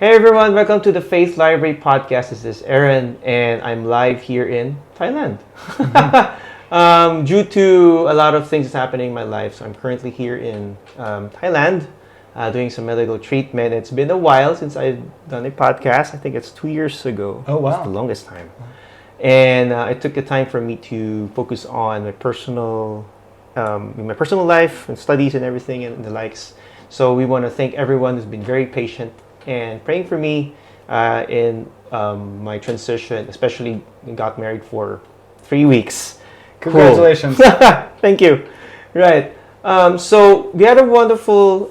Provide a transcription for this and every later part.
Hey everyone, welcome to the Faith Library podcast. This is Aaron, and I'm live here in Thailand. Due to a lot of things that's happening in my life, so I'm currently here in Thailand doing some medical treatment. It's been a while since I've done a podcast. I think it's 2 years ago. Oh, wow. It's the longest time. And it took the time for me to focus on my personal life and studies and everything and the likes. So we want to thank everyone who's been very patient and praying for me in my transition, especially got married for 3 weeks. Congratulations. Cool. Thank you. Right. So we had a wonderful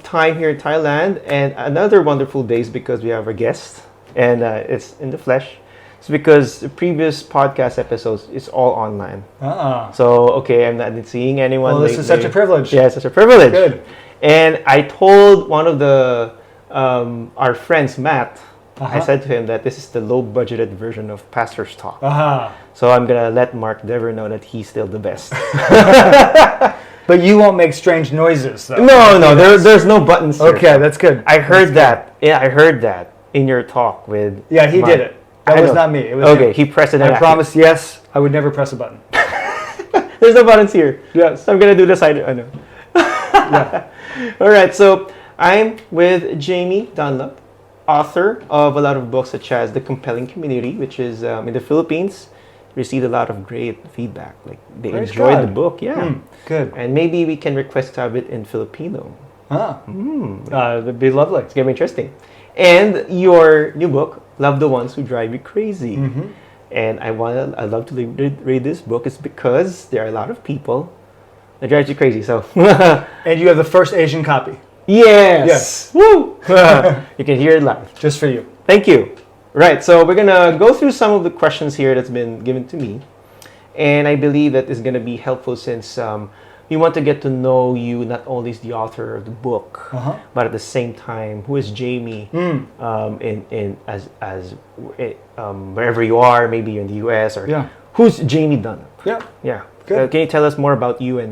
time here in Thailand, and another wonderful days because we have a guest, and it's in the flesh. It's because the previous podcast episodes is all online. So, okay, I'm not seeing anyone. Well, this is such a privilege. Yeah, it's such a privilege. Good. And I told one of the our friends, Matt, I said to him that this is the low-budgeted version of Pastor's Talk. So I'm going to let Mark Dever know that he's still the best. But you won't make strange noises, though. No, there's no buttons here. Okay, that's good. I heard that. Yeah, I heard that in your talk with Yeah, he Mark. did it. That was not me. It was okay, him. he pressed it. I promised, yes, I would never press a button. There's no buttons here. Yes. I'm going to do the side. I know. Yeah. All right, so I'm with Jamie Dunlop, author of a lot of books such as The Compelling Community, which is in the Philippines. Received a lot of great feedback. Like they Praise enjoyed God. the book. Yeah. Good. And maybe we can request to have it in Filipino. That'd be lovely. It's going to be interesting. And your new book, Love the Ones Who Drive You Crazy. And I love to read this book. It's because there are a lot of people that drive you crazy. So And you have the first Asian copy. Yes. Woo! You can hear it live. Just for you. Thank you. Right, so we're going to go through some of the questions here that's been given to me. And I believe that is going to be helpful since we want to get to know you not only as the author of the book, but at the same time, who is Jamie wherever you are, maybe you're in the US, or who's Jamie Dunlop? Yeah. Good. Can you tell us more about you and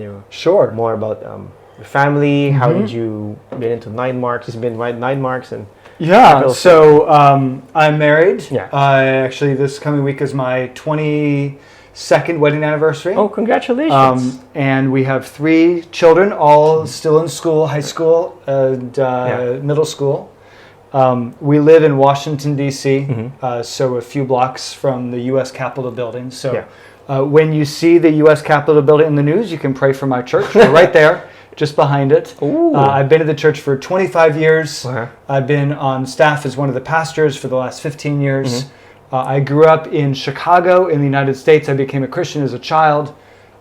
more about your family? How did you get into 9 Marks? It's been 9 Marks and so I'm married. Yeah. Actually, this coming week is my 22nd wedding anniversary. Oh, congratulations. And we have 3 children, all still in school, high school and middle school. We live in Washington, D.C., so a few blocks from the U.S. Capitol building. So when you see the U.S. Capitol building in the news, you can pray for my church. We're right there. Just behind it. I've been at the church for 25 years. I've been on staff as one of the pastors for the last 15 years. I grew up in Chicago in the United States. I became a Christian as a child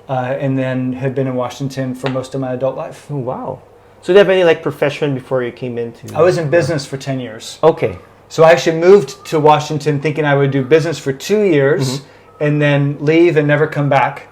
and then have been in Washington for most of my adult life. Oh, wow. So do you have any profession before you came into? I was in business for 10 years. Okay. So I actually moved to Washington thinking I would do business for 2 years and then leave and never come back.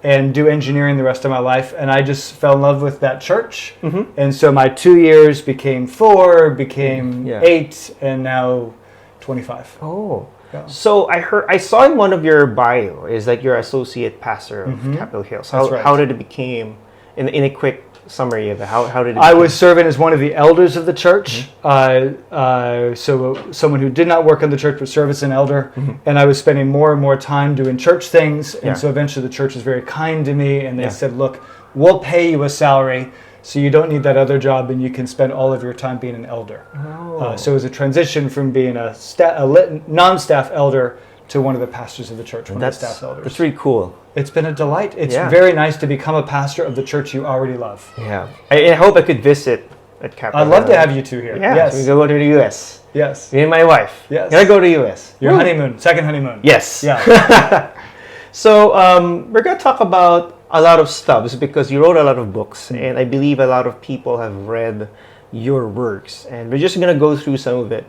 And do engineering the rest of my life, and I just fell in love with that church, and so my 2 years became 4, became 8, and now 25. Oh, so I saw in one of your bio is that you're associate pastor of Capitol Hill. So how did it become? In a quick summary of it, how did it? I was serving as one of the elders of the church, so someone who did not work in the church but serve as an elder, and I was spending more and more time doing church things, and so eventually the church was very kind to me, and they said, "Look, we'll pay you a salary, so you don't need that other job, and you can spend all of your time being an elder." So it was a transition from being a non-staff elder to one of the pastors of the church, one of the staff elders. That's really cool. It's been a delight. It's very nice to become a pastor of the church you already love. Yeah. I hope I could visit at Capitol. I'd love to have you two here. Yeah, yes. we go to the U.S. Yes. Me and my wife. Yes. Gotta go to the U.S. Your honeymoon, second honeymoon. Yes. Yeah. So we're going to talk about a lot of stuff because you wrote a lot of books, and I believe a lot of people have read your works, and we're just going to go through some of it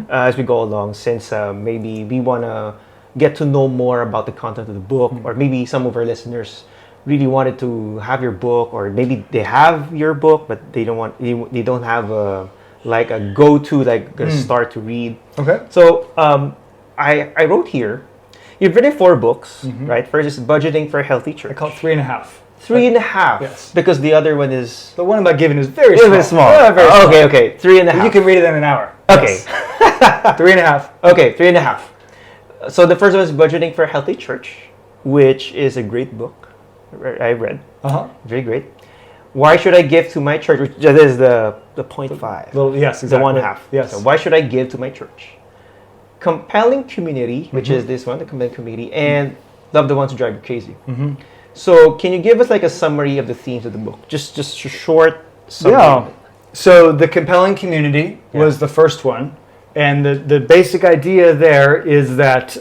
as we go along, since maybe we want to get to know more about the content of the book, or maybe some of our listeners really wanted to have your book, or maybe they have your book but they don't have a go-to start to read. Okay. So I wrote here, you've written 4 books, right? First is Budgeting for a Healthy Church. I call it 3.5. 3.5. Yes. Because the other one is... The one about giving is very small. Very small. Yeah, very small. Okay. 3.5. You can read it in an hour. Okay. Yes. 3.5. Okay, 3.5. So the first one is Budgeting for a Healthy Church, which is a great book I read. Very great. Why should I give to my church? Which that is the 0.5. Well, yes, exactly. The 1/2. Yes. So why should I give to my church? Compelling Community, which is this one, the Compelling Community, and Love the Ones Who Drive You Crazy. So can you give us like a summary of the themes of the book? Just a short summary. Yeah. So the Compelling Community was the first one. And the basic idea there is that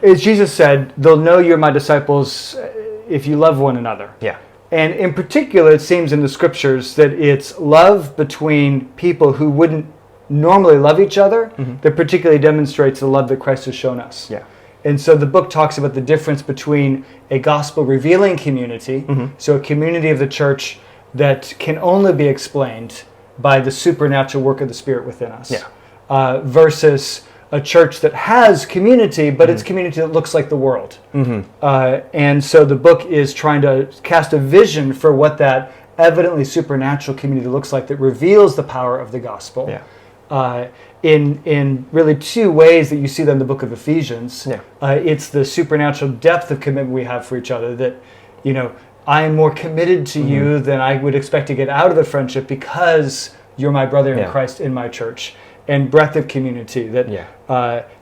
as Jesus said, they'll know you're my disciples if you love one another. Yeah. And in particular, it seems in the scriptures that it's love between people who wouldn't normally love each other that particularly demonstrates the love that Christ has shown us. Yeah. And so the book talks about the difference between a gospel-revealing community, so a community of the church that can only be explained by the supernatural work of the Spirit within us, versus a church that has community, but it's community that looks like the world. And so the book is trying to cast a vision for what that evidently supernatural community looks like that reveals the power of the gospel. In really two ways that you see that in the book of Ephesians. It's the supernatural depth of commitment we have for each other, that, you know, I am more committed to you than I would expect to get out of the friendship because you're my brother in Christ in my church. And breadth of community, that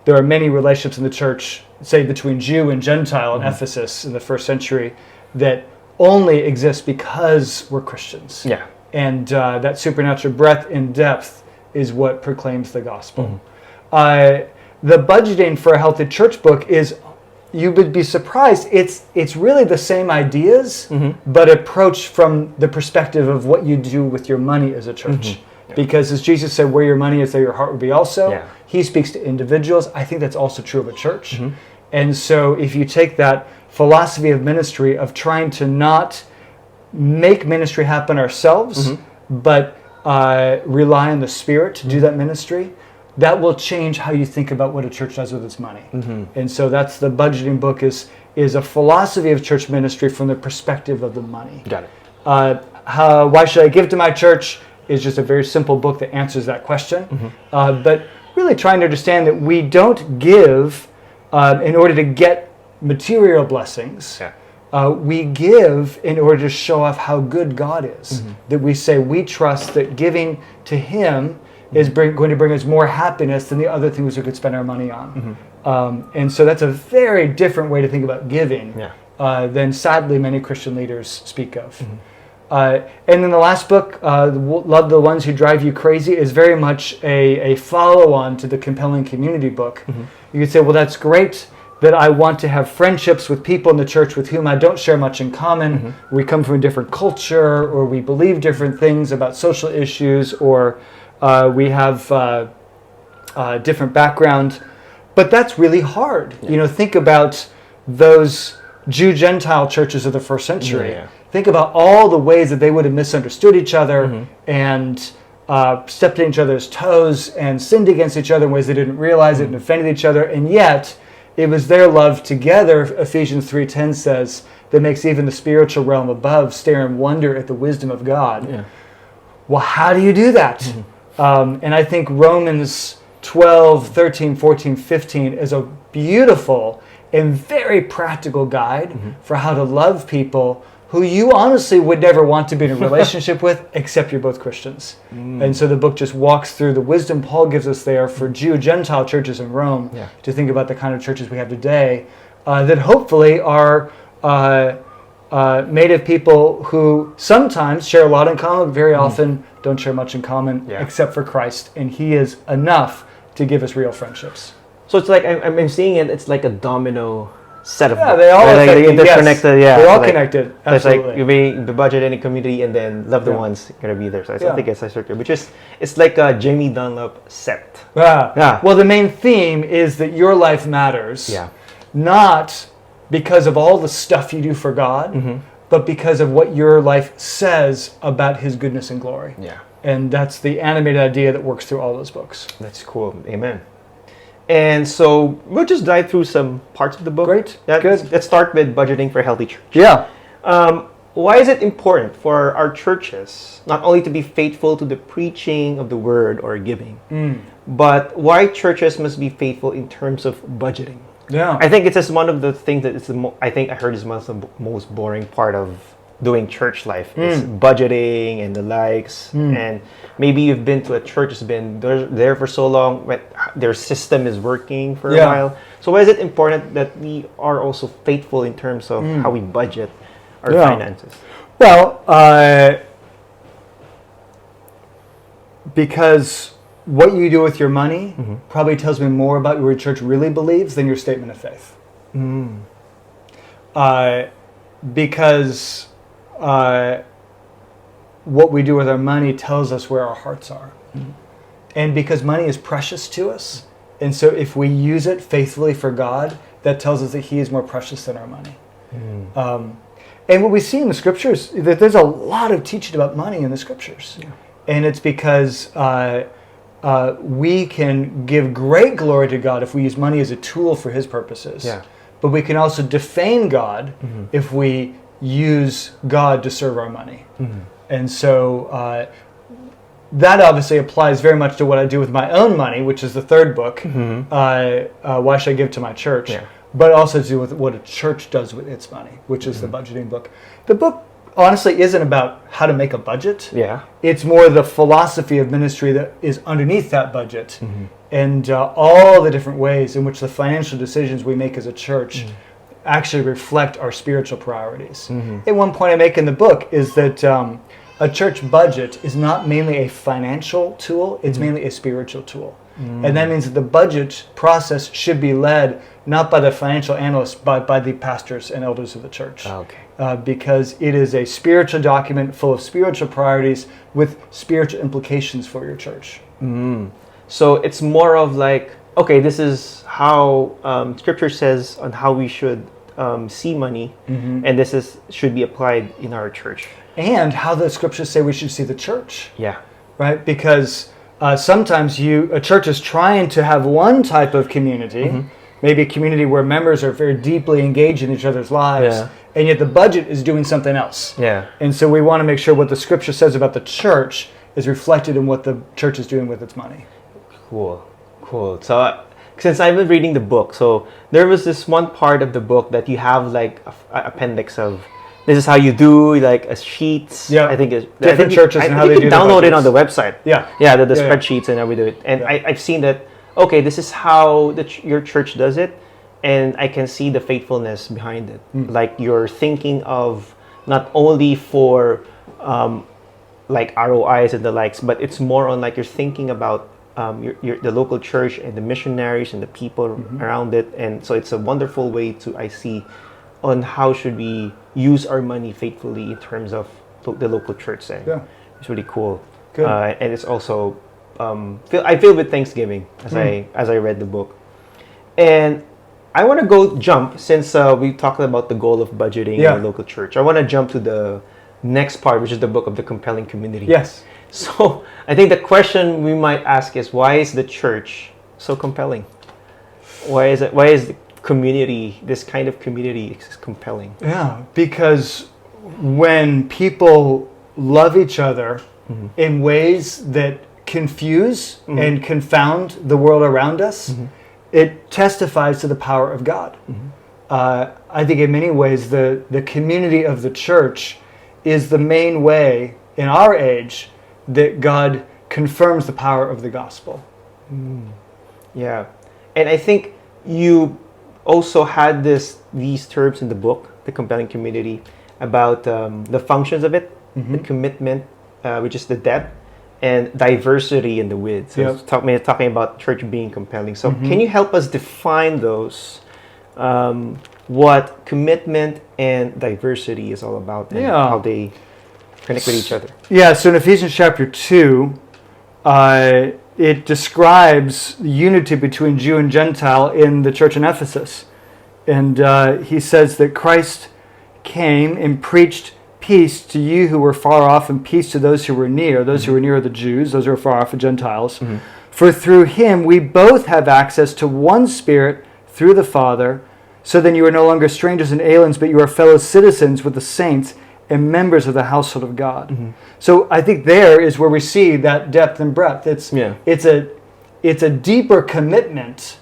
there are many relationships in the church, say between Jew and Gentile in Ephesus in the first century, that only exist because we're Christians. And that supernatural breadth and depth is what proclaims the gospel. The Budgeting for a Healthy Church book is, you would be surprised, it's really the same ideas, but approached from the perspective of what you do with your money as a church. Because as Jesus said, where your money is, there your heart will be also. He speaks to individuals. I think that's also true of a church. And so if you take that philosophy of ministry of trying to not make ministry happen ourselves, but rely on the Spirit to do that ministry, that will change how you think about what a church does with its money. And so that's the budgeting book, is a philosophy of church ministry from the perspective of the money. Got it. Why should I give to my church is just a very simple book that answers that question. But really trying to understand that we don't give in order to get material blessings. We give in order to show off how good God is. That we say we trust that giving to Him is going to bring us more happiness than the other things we could spend our money on. And so that's a very different way to think about giving than sadly many Christian leaders speak of. And then the last book, Love the Ones Who Drive You Crazy, is very much a follow-on to the Compelling Community book. You could say, well, that's great that I want to have friendships with people in the church with whom I don't share much in common. We come from a different culture, or we believe different things about social issues, or we have different background. But that's really hard. You know, think about those Jew-Gentile churches of the first century. Think about all the ways that they would have misunderstood each other and stepped on each other's toes and sinned against each other in ways they didn't realize it and offended each other. And yet, it was their love together, Ephesians 3:10 says, that makes even the spiritual realm above stare in wonder at the wisdom of God. Well, how do you do that? And I think Romans 12, 13, 14, 15 is a beautiful and very practical guide for how to love people who you honestly would never want to be in a relationship with, except you're both Christians. And so the book just walks through the wisdom Paul gives us there for Jew-Gentile churches in Rome to think about the kind of churches we have today that hopefully are made of people who sometimes share a lot in common, but very often don't share much in common except for Christ. And He is enough to give us real friendships. So it's like, I'm seeing it, it's like a domino set of they all like interconnected. They're all connected. Absolutely. It's like you may the budget any community and then love the ones gonna be there. So I think it's a circle, which is it's like a Jamie Dunlop set. Well, the main theme is that your life matters. Not because of all the stuff you do for God, but because of what your life says about His goodness and glory. And that's the animated idea that works through all those books. That's cool. Amen. And so we'll just dive through some parts of the book. Great. Good. Let's start with Budgeting for a Healthy Church. why is it important for our churches not only to be faithful to the preaching of the word or giving, but why churches must be faithful in terms of budgeting? Yeah. I think it's just one of the things that is I think I heard is one of the most boring part of doing church life is budgeting and the likes. And maybe you've been to a church that's been there for so long, but their system is working for a while. So why is it important that we are also faithful in terms of how we budget our finances? Well, because what you do with your money probably tells me more about what your church really believes than your statement of faith. Because what we do with our money tells us where our hearts are. And because money is precious to us, and so if we use it faithfully for God, that tells us that He is more precious than our money. And what we see in the Scriptures, that there's a lot of teaching about money in the Scriptures. And it's because we can give great glory to God if we use money as a tool for His purposes. But we can also defame God if we use God to serve our money. And so that obviously applies very much to what I do with my own money, which is the third book, Why Should I Give to My Church? But also to do with what a church does with its money, which is the budgeting book. The book honestly isn't about how to make a budget. It's more the philosophy of ministry that is underneath that budget, and all the different ways in which the financial decisions we make as a church actually reflect our spiritual priorities. And one point I make in the book is that a church budget is not mainly a financial tool, it's mainly a spiritual tool. And that means that the budget process should be led not by the financial analysts, but by the pastors and elders of the church. Because it is a spiritual document full of spiritual priorities with spiritual implications for your church. So it's more of like, okay, this is how Scripture says on how we should see money, and this should be applied in our church. And how the Scriptures say we should see the church. Yeah. Right? Because sometimes a church is trying to have one type of community, maybe a community where members are very deeply engaged in each other's lives, and yet the budget is doing something else. And so we want to make sure what the Scripture says about the church is reflected in what the church is doing with its money. Cool. So since I've been reading the book, so there was this one part of the book that you have like an appendix of, this is how you do, like a sheets. I think it's different churches and how they do. You can download it on the website. The spreadsheets and how we do it. And I've seen that. Okay, this is how your church does it, and I can see the faithfulness behind it. Like you're thinking of not only for like ROIs and the likes, but it's more on like you're thinking about the local church and the missionaries and the people around it, and so it's a wonderful way to on how should we use our money faithfully in terms of the local church setting. It's really cool. Good. And it's also I feel with Thanksgiving as I read the book. And I want to jump since we talked about the goal of budgeting in the local church. I want to jump to the next part, which is the book of the compelling community. So I think the question we might ask is, why is the church so compelling? Why is the community, this kind of community, is compelling? Because when people love each other in ways that confuse and confound the world around us, it testifies to the power of God. I think in many ways the community of the church is the main way in our age that God confirms the power of the gospel. And I think you also had these terms in the book, the compelling community, about the functions of it, the commitment, which is the depth, and diversity in the width. So talking about church being compelling. So can you help us define those, what commitment and diversity is all about, and how they connect with each other? So in Ephesians chapter 2, it describes the unity between Jew and Gentile in the church in Ephesus. And he says that Christ came and preached peace to you who were far off and peace to those who were near. Those who were near are the Jews, those who are far off are Gentiles. For through him we both have access to one Spirit through the Father. So then you are no longer strangers and aliens, but you are fellow citizens with the saints and members of the household of God. So I think there is where we see that depth and breadth. It's a deeper commitment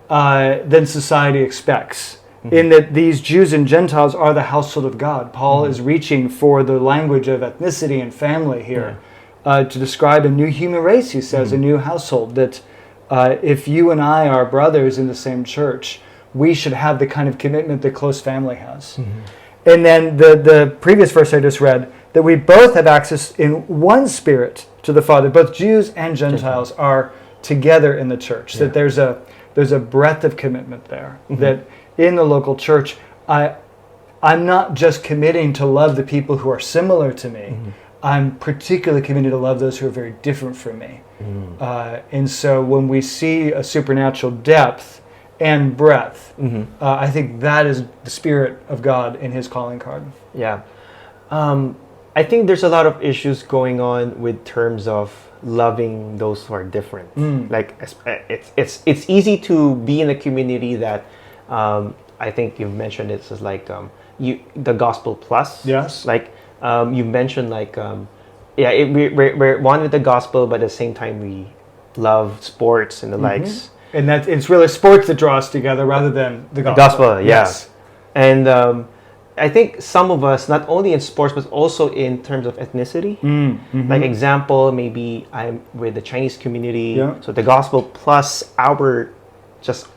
than society expects. In that these Jews and Gentiles are the household of God. Paul is reaching for the language of ethnicity and family here to describe a new human race, he says, a new household. That if you and I are brothers in the same church, we should have the kind of commitment that close family has. And then the previous verse I just read, that we both have access in one spirit to the Father. Both Jews and Gentiles are together in the church. That there's a breadth of commitment there. That in the local church, I'm not just committing to love the people who are similar to me. I'm particularly committed to love those who are very different from me. And so when we see a supernatural depth and breadth, I think that is the Spirit of God in His calling card. Yeah. I think there's a lot of issues going on with terms of loving those who are different. Like it's easy to be in a community that I think you've mentioned it's like the gospel plus. Yes. Like you mentioned like we're one with the gospel, but at the same time we love sports and the likes. And that it's really sports that draw us together rather than the gospel. Gospel, yes. And I think some of us, not only in sports, but also in terms of ethnicity. Like example, maybe I'm with the Chinese community. So the gospel plus our just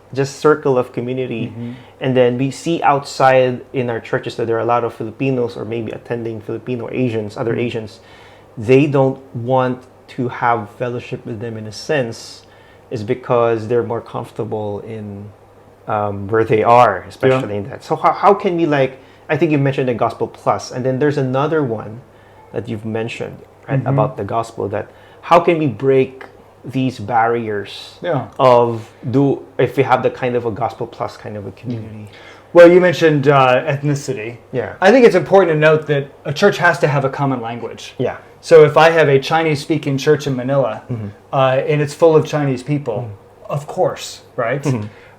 circle of community. And then we see outside in our churches that there are a lot of Filipinos or maybe attending Filipino Asians, other Asians. They don't want to have fellowship with them in a sense is because they're more comfortable in where they are, especially in that. So how can we like, I think you mentioned the gospel plus, and then there's another one that you've mentioned, right, about the gospel, that how can we break these barriers if we have the kind of a gospel plus kind of a community? Well, you mentioned ethnicity. Yeah. I think it's important to note that a church has to have a common language. Yeah. So if I have a Chinese-speaking church in Manila and it's full of Chinese people, of course, right?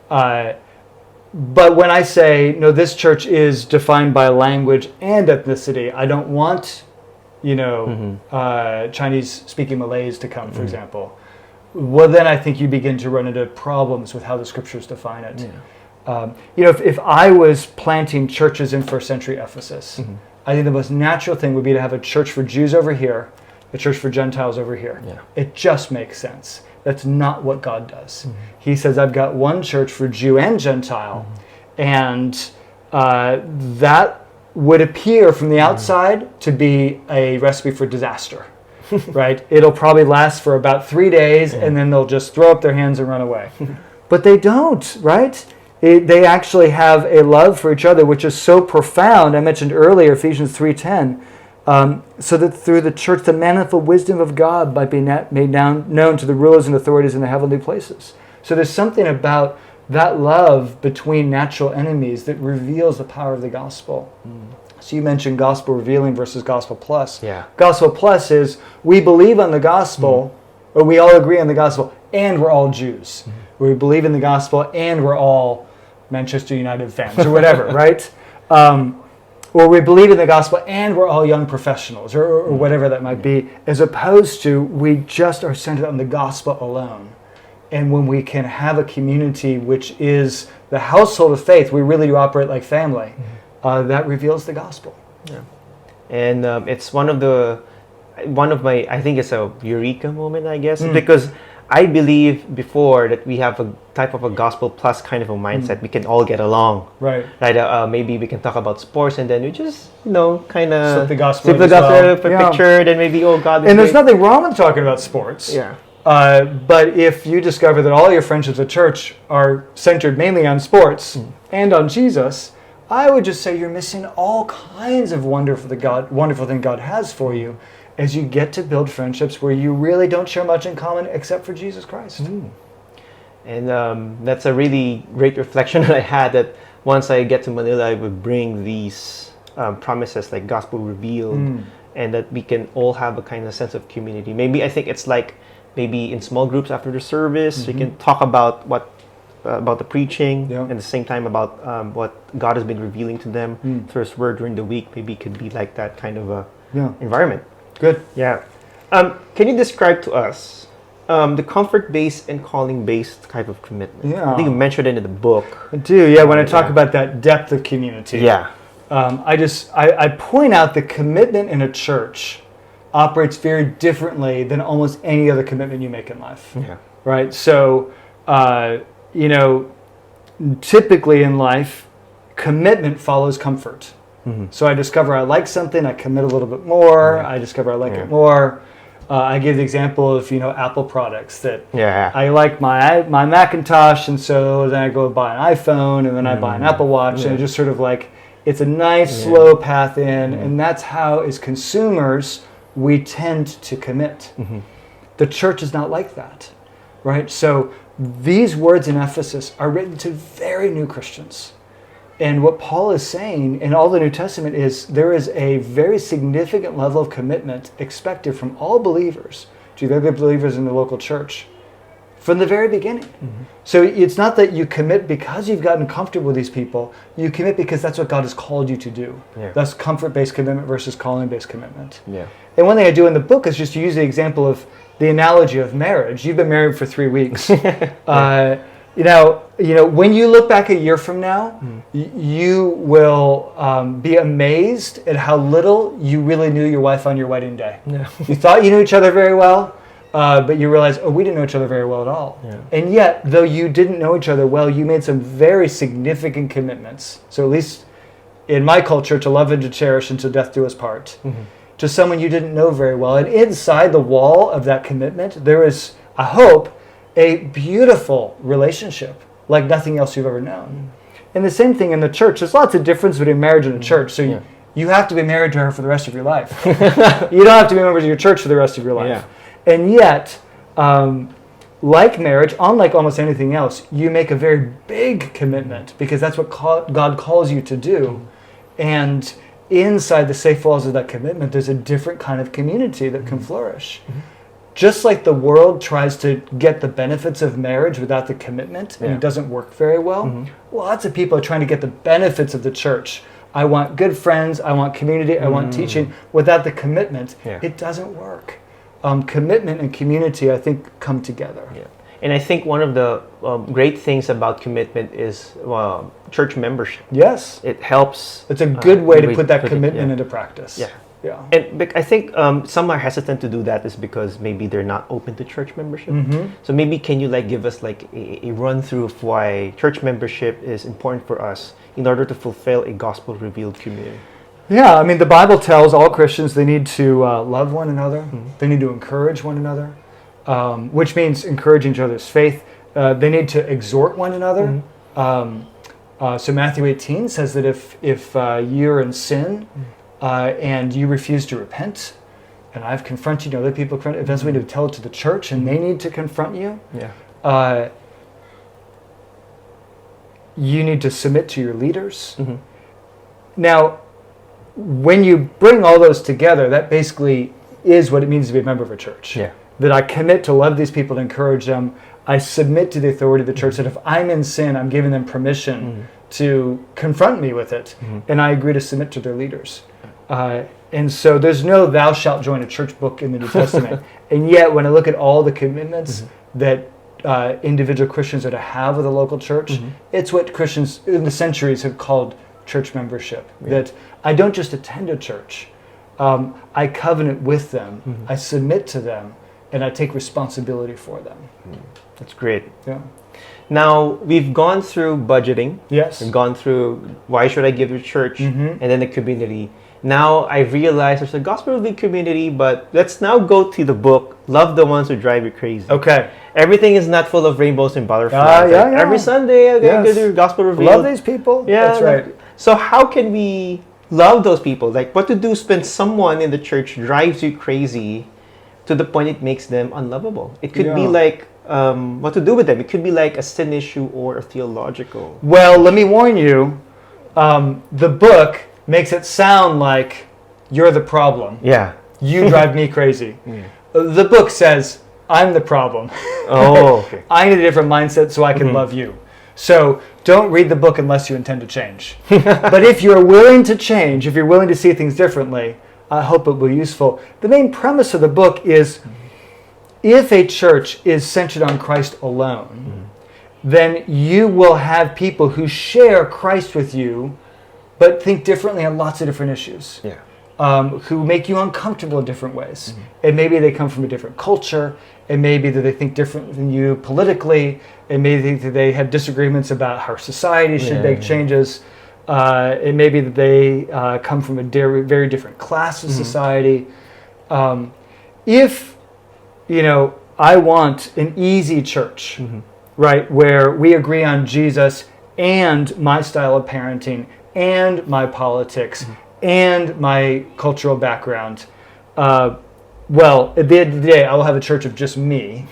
But when I say, no, this church is defined by language and ethnicity, I don't want, Chinese-speaking Malays to come, for example. Well, then I think you begin to run into problems with how the scriptures define it. If I was planting churches in first century Ephesus, I think the most natural thing would be to have a church for Jews over here, a church for Gentiles over here. It just makes sense. That's not what God does. He says, I've got one church for Jew and Gentile, and that would appear from the outside to be a recipe for disaster. Right? It'll probably last for about 3 days, and then they'll just throw up their hands and run away. But they don't, right? They actually have a love for each other, which is so profound. I mentioned earlier, Ephesians 3:10, so that through the church, the manifold wisdom of God might be made known to the rulers and authorities in the heavenly places. So there's something about that love between natural enemies that reveals the power of the gospel. So you mentioned gospel revealing versus gospel plus. Gospel plus is we believe on the gospel, or we all agree on the gospel, and we're all Jews. We believe in the gospel, and we're all Manchester United fans, or whatever, right? Or we believe in the gospel, and we're all young professionals, or whatever that might be, as opposed to we just are centered on the gospel alone. And when we can have a community which is the household of faith, we really do operate like family. That reveals the gospel. And it's one of my, I think it's a eureka moment, I guess, because I believe before that we have a type of a gospel plus kind of a mindset. We can all get along. Right. Maybe we can talk about sports and then we just, kind of slip the gospel picture, then maybe, God. And there's nothing wrong with talking about sports. But if you discover that all your friendships at church are centered mainly on sports and on Jesus, I would just say you're missing all kinds of wonderful thing God has for you as you get to build friendships where you really don't share much in common except for Jesus Christ. And that's a really great reflection that I had, that once I get to Manila, I would bring these promises like gospel revealed, and that we can all have a kind of sense of community. Maybe I think it's like maybe in small groups after the service, we can talk about what about the preaching, Yeah. and at the same time about what God has been revealing to them through His Word during the week. Maybe it could be like that kind of a environment. Good. Yeah. Can you describe to us the comfort-based and calling-based type of commitment? Yeah. I think you mentioned it in the book. I do, yeah, when I talk about that depth of community. Yeah. I point out the commitment in a church operates very differently than almost any other commitment you make in life. Yeah. Right? So, typically in life, commitment follows comfort. Mm-hmm. So I discover I like something, I commit a little bit more, I discover I like it more. I give the example of, Apple products that I like my Macintosh, and so then I go buy an iPhone, and then I buy an Apple Watch, and it's just sort of like, it's a nice slow path in, and that's how, as consumers, we tend to commit. Mm-hmm. The church is not like that, right? So these words in Ephesus are written to very new Christians. And what Paul is saying in all the New Testament is there is a very significant level of commitment expected from all believers, to the other believers in the local church, from the very beginning. Mm-hmm. So it's not that you commit because you've gotten comfortable with these people. You commit because that's what God has called you to do. Yeah. That's comfort-based commitment versus calling-based commitment. Yeah. And one thing I do in the book is just use the example of the analogy of marriage. You've been married for 3 weeks. When you look back a year from now, you will be amazed at how little you really knew your wife on your wedding day. Yeah. You thought you knew each other very well, but you realize, we didn't know each other very well at all. Yeah. And yet, though you didn't know each other well, you made some very significant commitments. So at least in my culture, to love and to cherish until death do us part. Mm-hmm. To someone you didn't know very well. And inside the wall of that commitment, there is, I hope, a beautiful relationship like nothing else you've ever known. And the same thing in the church. There's lots of difference between marriage and a church. So you have to be married to her for the rest of your life. You don't have to be members of your church for the rest of your life. Yeah. And yet, like marriage, unlike almost anything else, you make a very big commitment because that's what God calls you to do. And inside the safe walls of that commitment, there's a different kind of community that can flourish. Mm-hmm. Just like the world tries to get the benefits of marriage without the commitment, and it doesn't work very well, lots of people are trying to get the benefits of the church. I want good friends, I want community, I want teaching. Without the commitment, it doesn't work. Commitment and community, I think, come together. Yeah. And I think one of the great things about commitment is church membership. Yes. It helps. It's a good way to put that commitment into practice. Yeah. Yeah. And I think some are hesitant to do that is because maybe they're not open to church membership. Mm-hmm. So maybe can you give us a run through of why church membership is important for us in order to fulfill a gospel revealed community? Yeah, I mean the Bible tells all Christians they need to love one another. Mm-hmm. They need to encourage one another, which means encouraging each other's faith. They need to exhort one another. Mm-hmm. So Matthew 18 says that if you're in sin, and you refuse to repent, and I've confronted you, other people confront, eventually we need to tell it to the church, and they need to confront you. Yeah. You need to submit to your leaders. Mm-hmm. Now, when you bring all those together, that basically is what it means to be a member of a church. Yeah. That I commit to love these people, to encourage them. I submit to the authority of the church, that if I'm in sin, I'm giving them permission to confront me with it, and I agree to submit to their leaders. And so there's no thou shalt join a church book in the New Testament. And yet when I look at all the commitments that individual Christians are to have with a local church, it's what Christians in the centuries have called church membership. Yeah. That I don't just attend a church. I covenant with them. I submit to them. And I take responsibility for them. That's great. Yeah. Now, we've gone through budgeting. Yes. We've gone through why should I give to church, and then the community. Now I realize there's a gospel revealed community, but let's now go to the book, Love the Ones Who Drive You Crazy. Okay. Everything is not full of rainbows and butterflies. Every Sunday, I'm going to do gospel revealed. Love these people. Yeah. That's right. So how can we love those people? What to do when someone in the church drives you crazy to the point it makes them unlovable? It could be what to do with them. It could be like a sin issue or a theological. Well, let me warn you, the book makes it sound like you're the problem. Yeah. You drive me crazy. The book says, I'm the problem. Oh, okay. I need a different mindset so I can love you. So don't read the book unless you intend to change. But if you're willing to change, if you're willing to see things differently, I hope it will be useful. The main premise of the book is, if a church is centered on Christ alone, then you will have people who share Christ with you, but think differently on lots of different issues. Yeah. Who make you uncomfortable in different ways. And maybe they come from a different culture, and maybe that they think different than you politically, and maybe that they have disagreements about how society should make changes. It may be that they come from a very different class of society. If, I want an easy church, right, where we agree on Jesus and my style of parenting and my politics and my cultural background, well, at the end of the day, I will have a church of just me.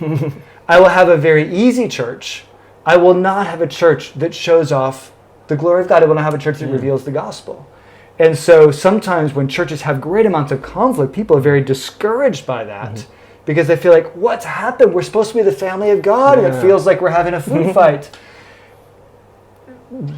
I will have a very easy church. I will not have a church that shows off the glory of God. I will not have a church that reveals the gospel. And so sometimes when churches have great amounts of conflict, people are very discouraged by that because they feel like, what's happened? We're supposed to be the family of God, and it feels like we're having a food fight.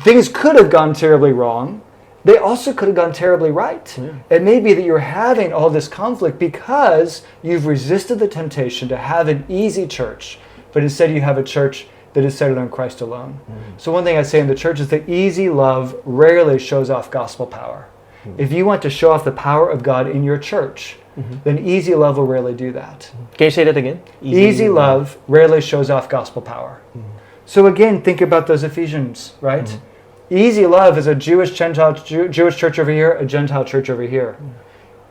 Things could have gone terribly wrong. They also could have gone terribly right. It may be that you're having all this conflict because you've resisted the temptation to have an easy church, but instead you have a church that is centered on Christ alone. So one thing I say in the church is that easy love rarely shows off gospel power. If you want to show off the power of God in your church, then easy love will rarely do that. Can you say that again? Easy love rarely shows off gospel power. So again, think about those Ephesians, right? Easy love is a Jewish Jewish church over here, a Gentile church over here.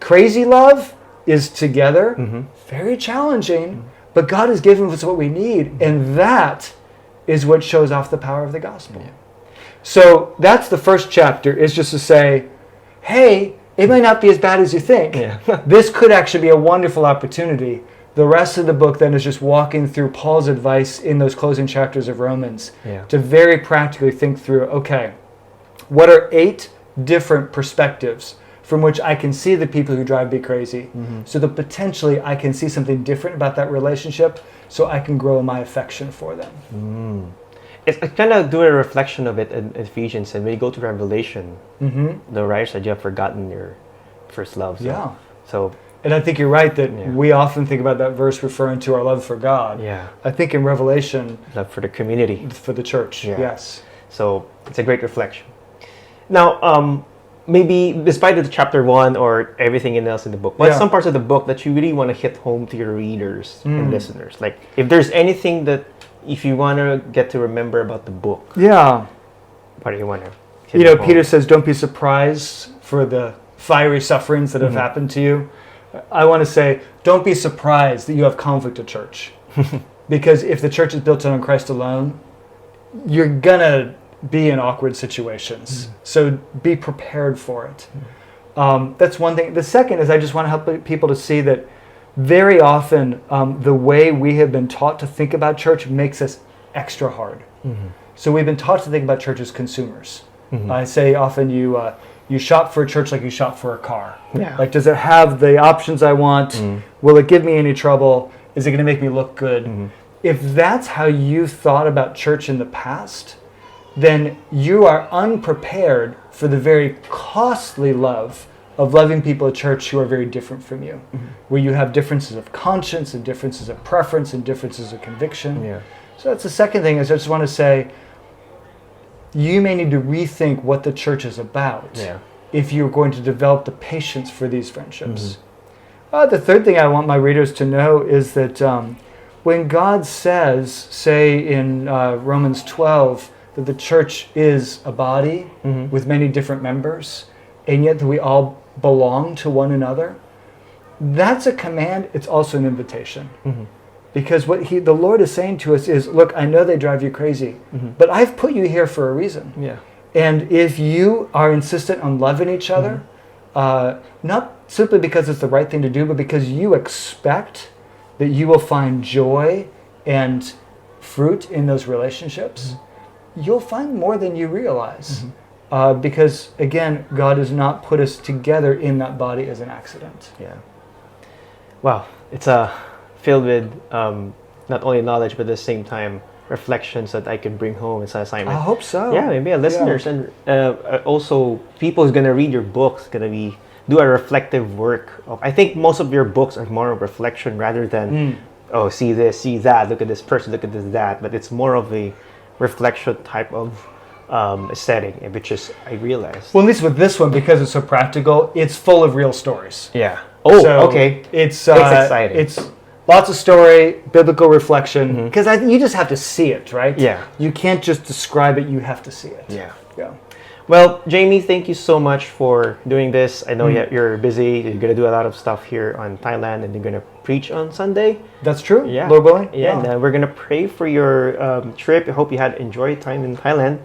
Crazy love is together, very challenging, but God has given us what we need, and that is what shows off the power of the gospel. So that's the first chapter, is just to say, hey, it might not be as bad as you think. This could actually be a wonderful opportunity. The rest of the book then is just walking through Paul's advice in those closing chapters of Romans to very practically think through, okay, what are 8 different perspectives from which I can see the people who drive me crazy, so that potentially I can see something different about that relationship, so I can grow my affection for them. It's kind of doing a reflection of it in Ephesians, and when you go to Revelation, the writer said you have forgotten your first love. So and I think you're right that we often think about that verse referring to our love for God. I think in Revelation, love for the community, for the church. Yes. So it's a great reflection. Now, maybe despite the chapter 1 or everything else in the book, what's some parts of the book that you really want to hit home to your readers and listeners? Like, if there's anything that, if you want to get to remember about the book, what do you want to? Peter says, "Don't be surprised for the fiery sufferings that have happened to you." I want to say, don't be surprised that you have conflict at church, because if the church is built on Christ alone, you're gonna be in awkward situations. So be prepared for it. That's one thing. The second is I just want to help people to see that very often the way we have been taught to think about church makes us extra hard. So we've been taught to think about church as consumers. I say often you shop for a church like you shop for a car. Like, does it have the options I want? Will it give me any trouble? Is it going to make me look good? If that's how you thought about church in the past, then you are unprepared for the very costly love of loving people at church who are very different from you, where you have differences of conscience and differences of preference and differences of conviction. So that's the second thing, is I just want to say, you may need to rethink what the church is about if you're going to develop the patience for these friendships. The third thing I want my readers to know is that when God says, say in Romans 12, that the church is a body with many different members, and yet that we all belong to one another, that's a command. It's also an invitation. Because what the Lord is saying to us is, look, I know they drive you crazy, but I've put you here for a reason. And if you are insistent on loving each other, not simply because it's the right thing to do, but because you expect that you will find joy and fruit in those relationships, you'll find more than you realize. Because, again, God has not put us together in that body as an accident. Wow. It's filled with not only knowledge, but at the same time, reflections that I can bring home as an assignment. I hope so. Yeah, maybe listeners and also people who's gonna read your books gonna do a reflective work. I think most of your books are more of reflection rather than oh, see this, see that, look at this person, look at this, that. But it's more of a reflection type of setting, which is I realized. Well, at least with this one, because it's so practical, it's full of real stories. Yeah. Oh, So okay. It's exciting. It's lots of story, biblical reflection, because you just have to see it, right? Yeah. You can't just describe it; you have to see it. Yeah. Yeah. Well, Jamie, thank you so much for doing this. I know you're busy. You're going to do a lot of stuff here on Thailand, and you're going to preach on Sunday. That's true. Yeah. Lord willing. Yeah, and we're going to pray for your trip. I hope you had enjoyed time in Thailand.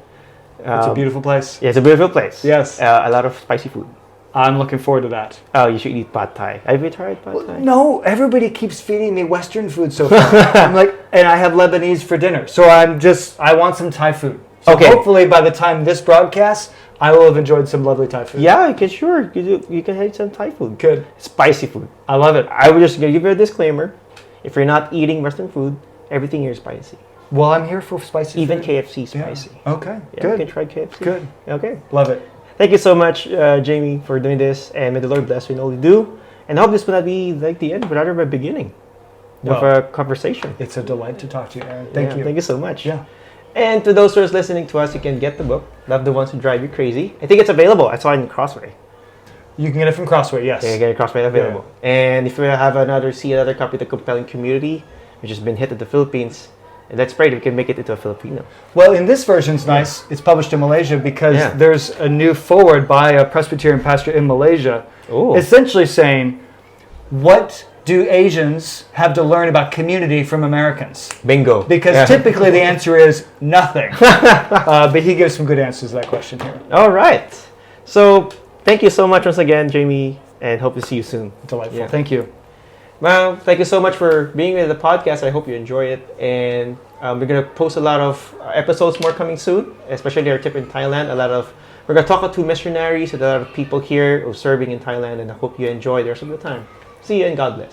It's a beautiful place. Yeah, it's a beautiful place. Yes. A lot of spicy food. I'm looking forward to that. Oh, you should eat pad thai. Have you tried pad thai? No, everybody keeps feeding me Western food so far. I'm like, and I have Lebanese for dinner. So I want some Thai food. So Okay. hopefully by the time this broadcasts, I will have enjoyed some lovely Thai food. Yeah, you can sure. You can have some Thai food. Good. Spicy food. I love it. I would just give you a disclaimer. If you're not eating Western food, everything here is spicy. Well, I'm here for spicy Even food. KFC is spicy. Yeah. Okay. Yeah, Good. you can try KFC. Good. Okay. Love it. Thank you so much, Jamie, for doing this. And may the Lord bless you in all you do. And I hope this will not be like the end, but rather the beginning of a conversation. It's a delight to talk to you, Aaron. Thank you. Thank you so much. Yeah. And to those who are listening to us, you can get the book, Love the Ones Who Drive You Crazy. I think it's available. I saw it in Crossway. You can get it from Crossway, yes. Yeah, you get it Crossway available. Yeah. And if you have another copy of The Compelling Community, which has been hit in the Philippines, let's pray that we can make it into a Filipino. Well, in this version, it's nice. It's published in Malaysia because there's a new foreword by a Presbyterian pastor in Malaysia, essentially saying, what do Asians have to learn about community from Americans? Bingo. Because typically the answer is nothing. But he gives some good answers to that question here. All right. So thank you so much once again, Jamie, and hope to see you soon. Delightful. Yeah. Thank you. Well, thank you so much for being with the podcast. I hope you enjoy it. And we're going to post a lot of episodes more coming soon, especially our trip in Thailand. We're going to talk to missionaries and a lot of people here who are serving in Thailand, and I hope you enjoy the rest of the time. See you and God bless.